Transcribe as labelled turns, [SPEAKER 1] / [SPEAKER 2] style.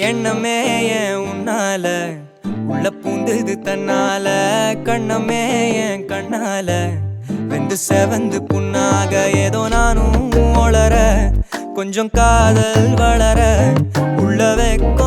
[SPEAKER 1] எண்ணமே ஏன் உன்னால உள்ள பூந்தது தன்னால கண்ணமே ஏன் கண்ணால வெந்து செவந்து புண்ணாக ஏதோ நானும் ஒளர கொஞ்சம் காதல் வளர உள்ள வெக்கம்